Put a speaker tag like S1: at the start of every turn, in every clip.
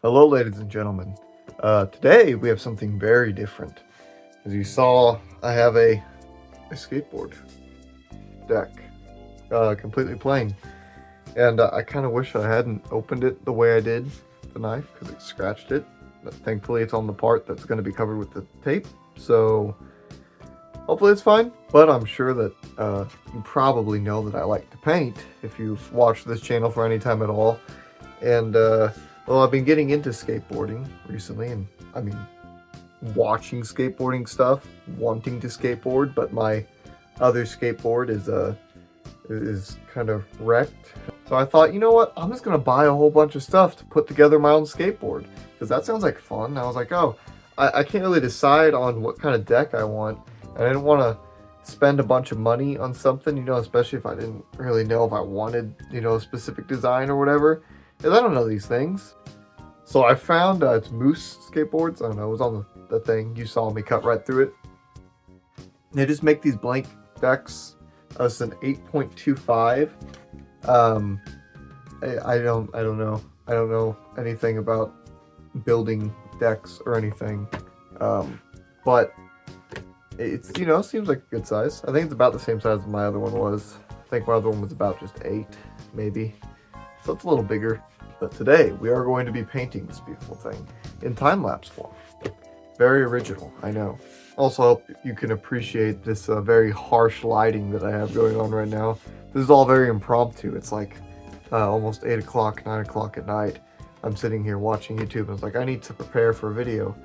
S1: Hello, ladies and gentlemen. Today we have something very different. As you saw, I have a skateboard deck, completely plain, and I kind of wish I hadn't opened it the way I did with the knife because it scratched it. But thankfully, it's on the part that's going to be covered with the tape, so hopefully it's fine. But I'm sure that you probably know that I like to paint if you've watched this channel for any time at all, and well, I've been getting into skateboarding recently, and I mean, watching skateboarding stuff, wanting to skateboard, but my other skateboard is kind of wrecked. So I thought, you know what? I'm just gonna buy a whole bunch of stuff to put together my own skateboard because that sounds like fun. I was like, oh, I can't really decide on what kind of deck I want, and I didn't want to spend a bunch of money on something, you know, especially if I didn't really know if I wanted, you know, a specific design or whatever. Because I don't know these things. So I found it's Moose skateboards. I don't know, it was on the thing. You saw me cut right through it. They just make these blank decks. It's an 8.25. I don't know. I don't know anything about building decks or anything. But it's, you know, seems like a good size. I think it's about the same size as my other one was. I think my other one was about just 8, maybe. So it's a little bigger. But today we are going to be painting this beautiful thing in time-lapse form. Very original, I know. Also, I hope you can appreciate this very harsh lighting that I have going on right now. This is all very impromptu. It's like almost 8 o'clock, 9 o'clock at night. I'm sitting here watching YouTube and it's like, I need to prepare for a video.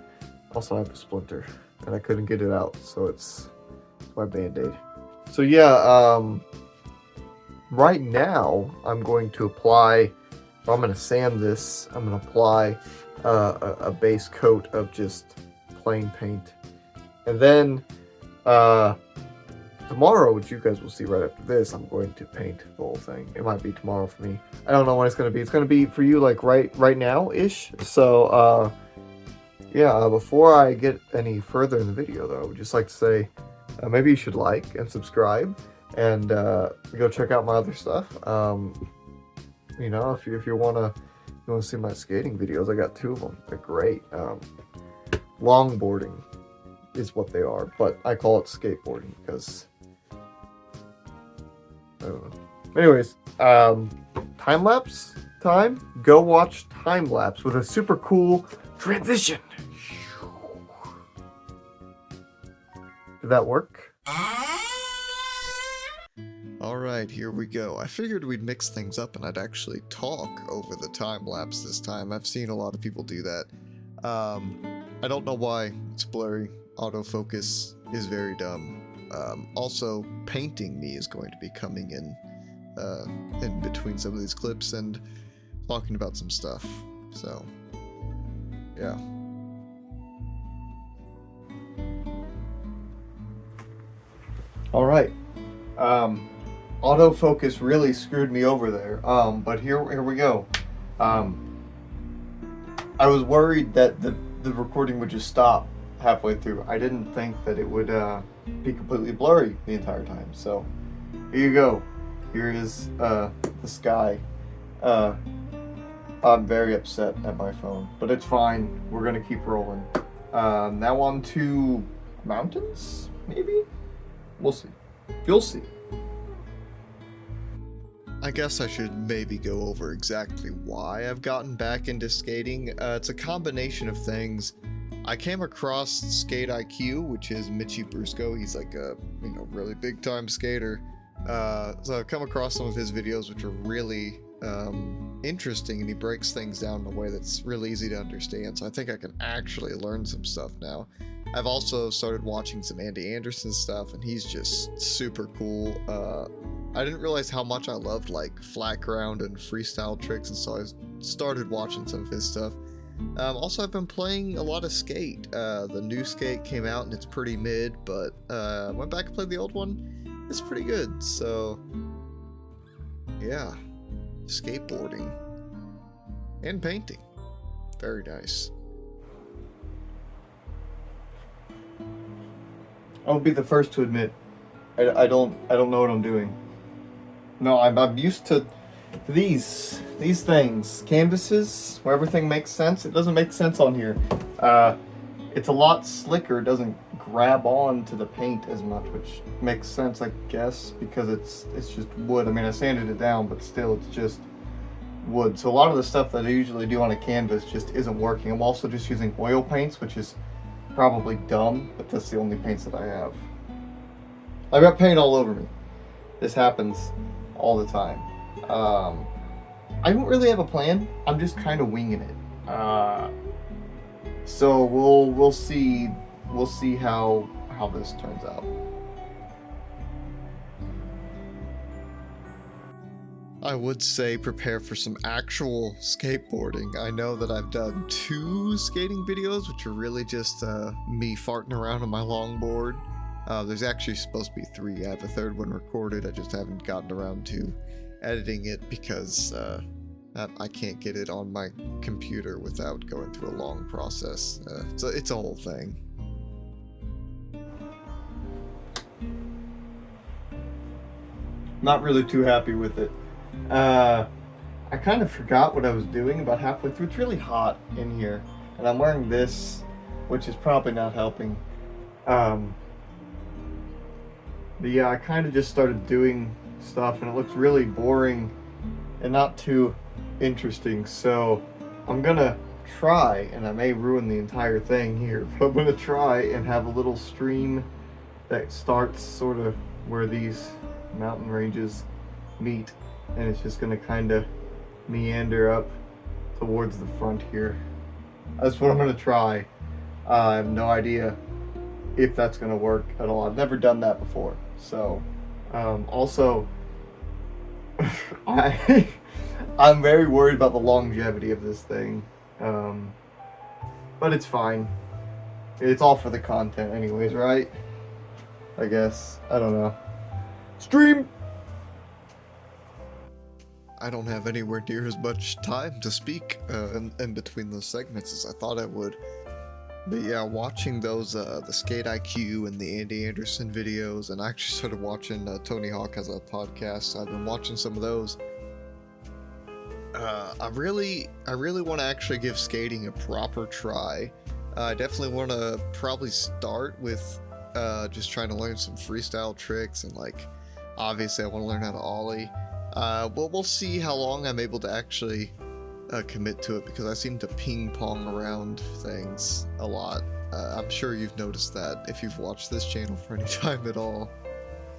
S1: Also, I have a splinter and I couldn't get it out, so it's my Band-Aid. So yeah, right now I'm going to apply, I'm going to sand this. I'm going to apply a base coat of just plain paint. And then tomorrow, which you guys will see right after this, I'm going to paint the whole thing. It might be tomorrow for me. I don't know when it's going to be. It's going to be for you like right now-ish. So yeah, before I get any further in the video though, I would just like to say maybe you should like and subscribe and go check out my other stuff. You know, if you want to see my skating videos, I got 2 of them. They're great. Longboarding is what they are, but I call it skateboarding because I don't know. Anyways, time-lapse time. Go watch time-lapse with a super cool transition. Did that work? Alright, here we go. I figured we'd mix things up and I'd actually talk over the time-lapse this time. I've seen a lot of people do that. I don't know why it's blurry. Autofocus is very dumb. Also, painting me is going to be coming in between some of these clips and talking about some stuff. So, yeah. Alright. Autofocus really screwed me over there. But here we go. I was worried that the recording would just stop halfway through. I didn't think that it would be completely blurry the entire time. So here you go. Here is the sky. I'm very upset at my phone, but it's fine. We're gonna keep rolling. Now on to mountains, maybe? We'll see. You'll see. I guess I should maybe go over exactly why I've gotten back into skating. It's a combination of things. I came across Skate IQ, which is Mitchy Brusco. He's like a, you know, really big time skater. So I've come across some of his videos, which are really interesting, and he breaks things down in a way that's really easy to understand. So I think I can actually learn some stuff now. I've also started watching some Andy Anderson stuff, and he's just super cool. I didn't realize how much I loved like flat ground and freestyle tricks, and so I started watching some of his stuff.
S2: Also, I've been playing a lot of Skate. The new Skate came out and it's pretty mid, but I went back and played the old one. It's pretty good. So, yeah, skateboarding and painting, very nice.
S1: I'll be the first to admit, I don't know what I'm doing. No, I'm used to these things, canvases where everything makes sense. It doesn't make sense on here. It's a lot slicker. It doesn't grab on to the paint as much, which makes sense, I guess, because it's just wood. I mean, I sanded it down, but still, it's just wood. So a lot of the stuff that I usually do on a canvas just isn't working. I'm also just using oil paints, which is probably dumb, but that's the only paints that I have. I've got paint all over me. This happens all the time. I don't really have a plan. I'm just kind of winging it. So we'll see how this turns out.
S2: I would say prepare for some actual skateboarding. I know that I've done 2 skating videos, which are really just me farting around on my longboard. There's actually supposed to be 3. I have a 3rd one recorded. I just haven't gotten around to editing it because I can't get it on my computer without going through a long process. So it's a whole thing.
S1: Not really too happy with it. I kind of forgot what I was doing about halfway through. It's really hot in here, and I'm wearing this, which is probably not helping. But yeah, I kind of just started doing stuff, and it looks really boring and not too interesting. So I'm gonna try, and I may ruin the entire thing here, but I'm gonna try and have a little stream that starts sort of where these mountain ranges meet, and it's just gonna kind of meander up towards the front here. That's what I'm gonna try. I have no idea if that's gonna work at all. I've never done that before. So also I'm very worried about the longevity of this thing, but it's fine. It's all for the content anyways, right? I guess. I don't know. Stream!
S2: I don't have anywhere near as much time to speak in between those segments as I thought I would. But yeah, watching those, the Skate IQ and the Andy Anderson videos, and I actually started watching Tony Hawk has a podcast, so I've been watching some of those. I really want to actually give skating a proper try. I definitely want to probably start with just trying to learn some freestyle tricks, and like, obviously I want to learn how to ollie. We'll see how long I'm able to actually commit to it, because I seem to ping pong around things a lot. I'm sure you've noticed that if you've watched this channel for any time at all.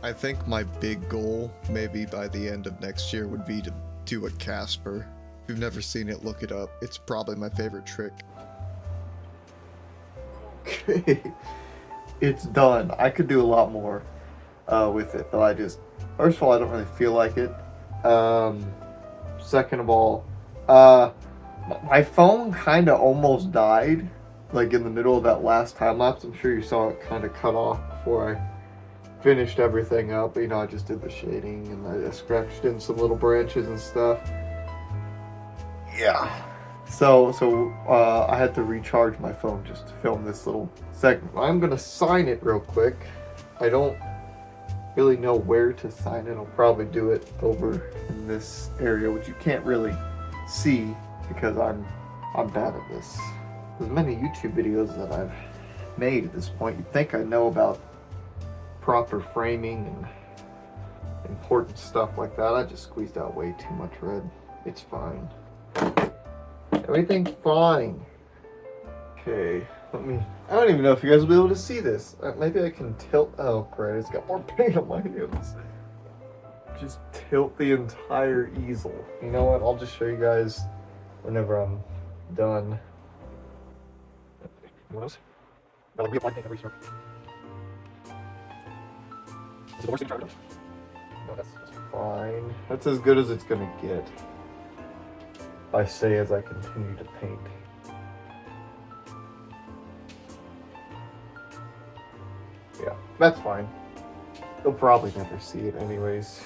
S2: I think my big goal, maybe by the end of next year, would be to do a Casper. If you've never seen it, look it up. It's probably my favorite trick.
S1: Okay, it's done. I could do a lot more with it, but first of all, I don't really feel like it. Second of all, my phone kind of almost died, like in the middle of that last time lapse. I'm sure you saw it kind of cut off before I finished everything up. You know, I just did the shading and I scratched in some little branches and stuff. Yeah. So I had to recharge my phone just to film this little segment. I'm gonna sign it real quick. I don't really know where to sign it. I'll probably do it over in this area, which you can't really see because I'm bad at this. There's many YouTube videos that I've made at this point. You'd think I know about proper framing and important stuff like that. I just squeezed out way too much red. It's fine. Everything's fine. Okay, I don't even know if you guys will be able to see this. Maybe I can tilt. Oh, great, it's got more paint on my hands. Just tilt the entire easel. You know what? I'll just show you guys whenever I'm done. What else? I'll reapply paint every stroke. Is it the worst thing to try to do? No, that's fine. That's as good as it's gonna get. I say as I continue to paint. Yeah, that's fine. They'll probably never see it anyways.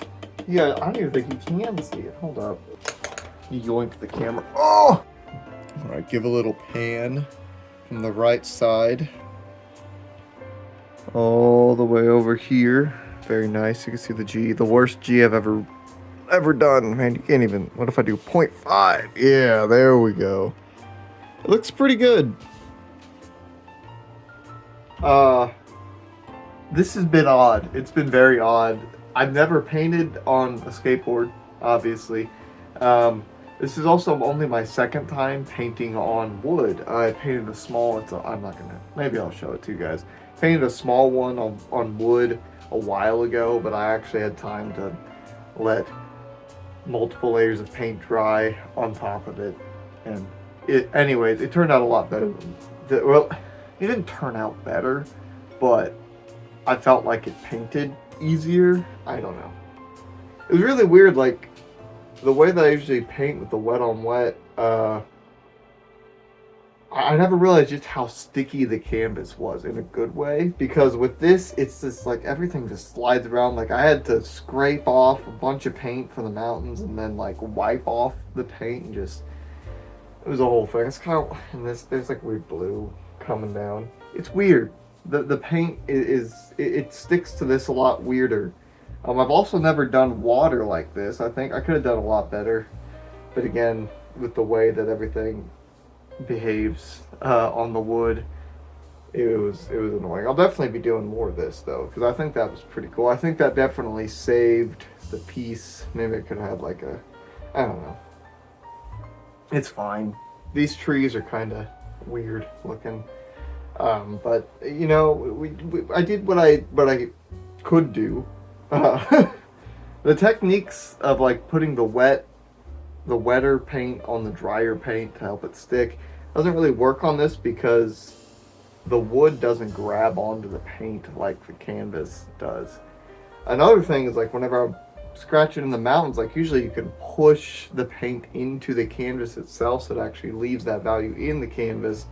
S1: Yeah, I don't even think you can see it. Hold up. You yoink the camera. Oh! Alright, give a little pan from the right side. All the way over here. Very nice. You can see the G. The worst G I've ever done. Man, you can't even... What if I do 0.5? Yeah, there we go. It looks pretty good. This has been odd. It's been very odd. I've never painted on a skateboard, obviously. This is also only my second time painting on wood. I painted a small... I'm not gonna... Maybe I'll show it to you guys. Painted a small one on wood a while ago, but I actually had time to let multiple layers of paint dry on top of it. And anyways, it turned out a lot better than... Well, it didn't turn out better, but I felt like it painted easier. I don't know. It was really weird, like, the way that I usually paint with the wet on wet, I never realized just how sticky the canvas was in a good way, because with this, it's just like everything just slides around. Like I had to scrape off a bunch of paint from the mountains and then like wipe off the paint and just, it was a whole thing. It's kind of, and there's like weird blue coming down. It's weird. The paint it sticks to this a lot weirder. I've also never done water like this. I think I could have done a lot better, but again, with the way that everything behaves on the wood, it was annoying. I'll definitely be doing more of this though, because I think that was pretty cool. I think that definitely saved the piece. Maybe I could have like a, I don't know. It's fine. These trees are kind of weird looking, but you know, I did what I could do. The techniques of like putting the wetter paint on the drier paint to help it stick doesn't really work on this because the wood doesn't grab onto the paint like the canvas does. Another thing is like whenever I'm scratching in the mountains, like usually you can push the paint into the canvas itself so it actually leaves that value in the canvas,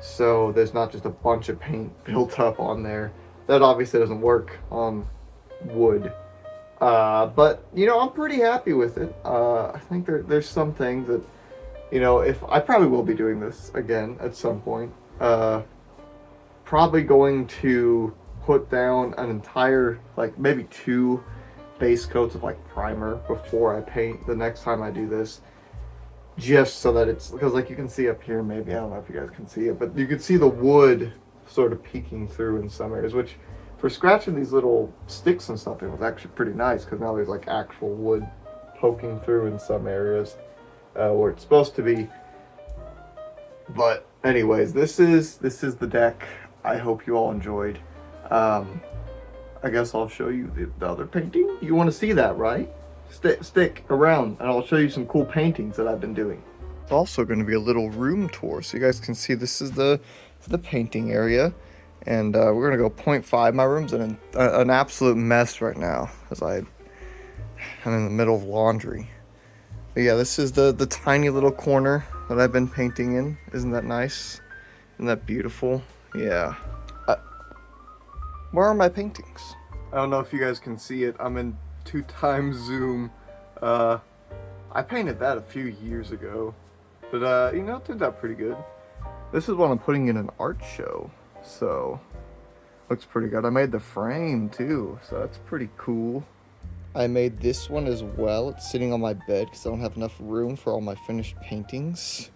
S1: so there's not just a bunch of paint built up on there. That obviously doesn't work on wood. But you know, I'm pretty happy with it. I think there's some things that, you know, if I probably will be doing this again at some point. Probably going to put down an entire, like maybe 2 base coats of like primer before I paint the next time I do this, just so that it's, because like you can see up here, maybe, I don't know if you guys can see it, but you can see the wood sort of peeking through in some areas, which for scratching these little sticks and stuff, it was actually pretty nice because now there's like actual wood poking through in some areas where it's supposed to be. But anyways, this is the deck. I hope you all enjoyed. I guess I'll show you the other painting. You want to see that, right? Stick around and I'll show you some cool paintings that I've been doing. It's also going to be a little room tour so you guys can see this is the painting area. And we're gonna go 0.5. My room's in an absolute mess right now as I'm in the middle of laundry. But yeah, this is the tiny little corner that I've been painting in. Isn't that nice? Isn't that beautiful? Yeah. Where are my paintings? I don't know if you guys can see it. I'm in 2x zoom. I painted that a few years ago, but you know, it turned out pretty good. This is what I'm putting in an art show. So, looks pretty good. I made the frame too, so that's pretty cool. I made this one as well. It's sitting on my bed because I don't have enough room for all my finished paintings.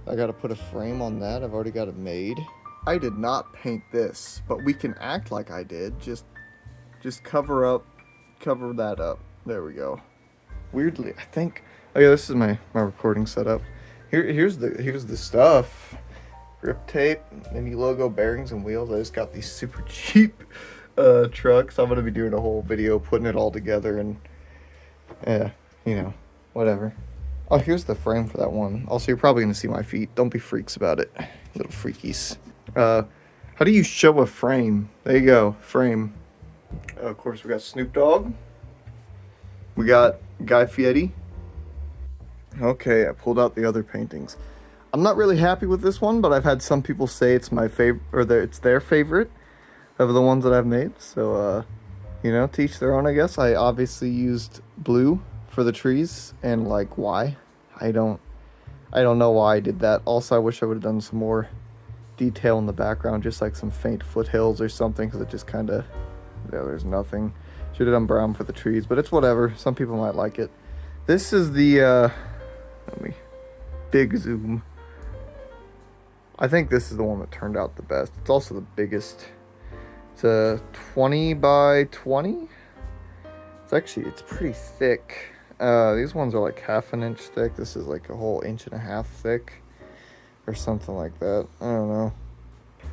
S1: I gotta put a frame on that. I've already got it made. I did not paint this, but we can act like I did. Just cover that up. There we go. Weirdly, I think, oh yeah, this is my recording setup. Here's the stuff. Grip tape, mini logo, bearings, and wheels. I just got these super cheap trucks. I'm gonna be doing a whole video putting it all together and you know, whatever. Oh, here's the frame for that one. Also, you're probably gonna see my feet. Don't be freaks about it, little freakies. How do you show a frame? There you go, frame. Of course, we got Snoop Dogg. We got Guy Fieri. Okay, I pulled out the other paintings. I'm not really happy with this one, but I've had some people say it's my favorite, or it's their favorite. of the ones that I've made. So, you know, to each their own, I guess. I obviously used blue for the trees, and like why? I don't know why I did that. Also, I wish I would have done some more detail in the background, just like some faint foothills or something, because it just kind of, yeah, there's nothing. Should have done brown for the trees, but it's whatever. Some people might like it. This is the, let me, big zoom. I think this is the one that turned out the best. It's also the biggest. It's a 20 by 20. It's pretty thick. These ones are like half an inch thick. This is like a whole inch and a half thick or something like that. I don't know.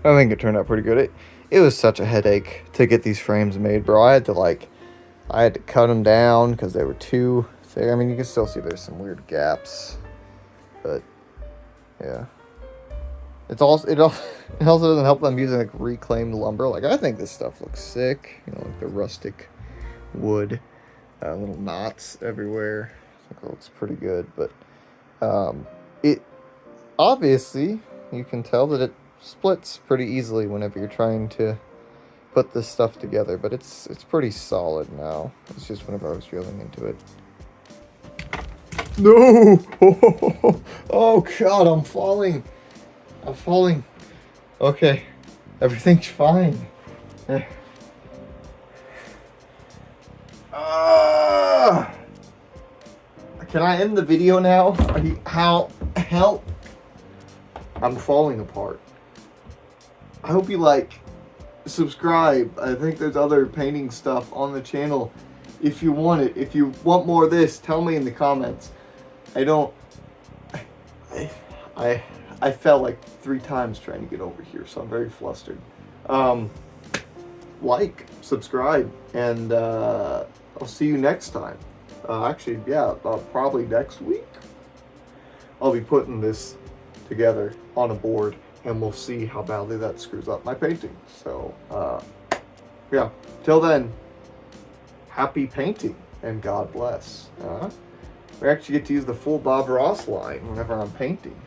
S1: I think it turned out pretty good. It was such a headache to get these frames made, bro. I had to cut them down because they were too thick. I mean, you can still see there's some weird gaps, but yeah. It also doesn't help them using like reclaimed lumber. Like, I think this stuff looks sick. You know, like the rustic wood, little knots everywhere. I think it looks pretty good, but it obviously you can tell that it splits pretty easily whenever you're trying to put this stuff together. But it's pretty solid now. It's just whenever I was drilling into it. No! Oh God, I'm falling. Okay, everything's fine. Can I end the video now? Help! I'm falling apart. I hope you subscribe. I think there's other painting stuff on the channel. If you want it, if you want more of this, tell me in the comments. I fell like 3 times trying to get over here, so I'm very flustered. Subscribe, and I'll see you next time. Probably next week. I'll be putting this together on a board, and we'll see how badly that screws up my painting. So, till then, happy painting, and God bless. We actually get to use the full Bob Ross line whenever I'm painting.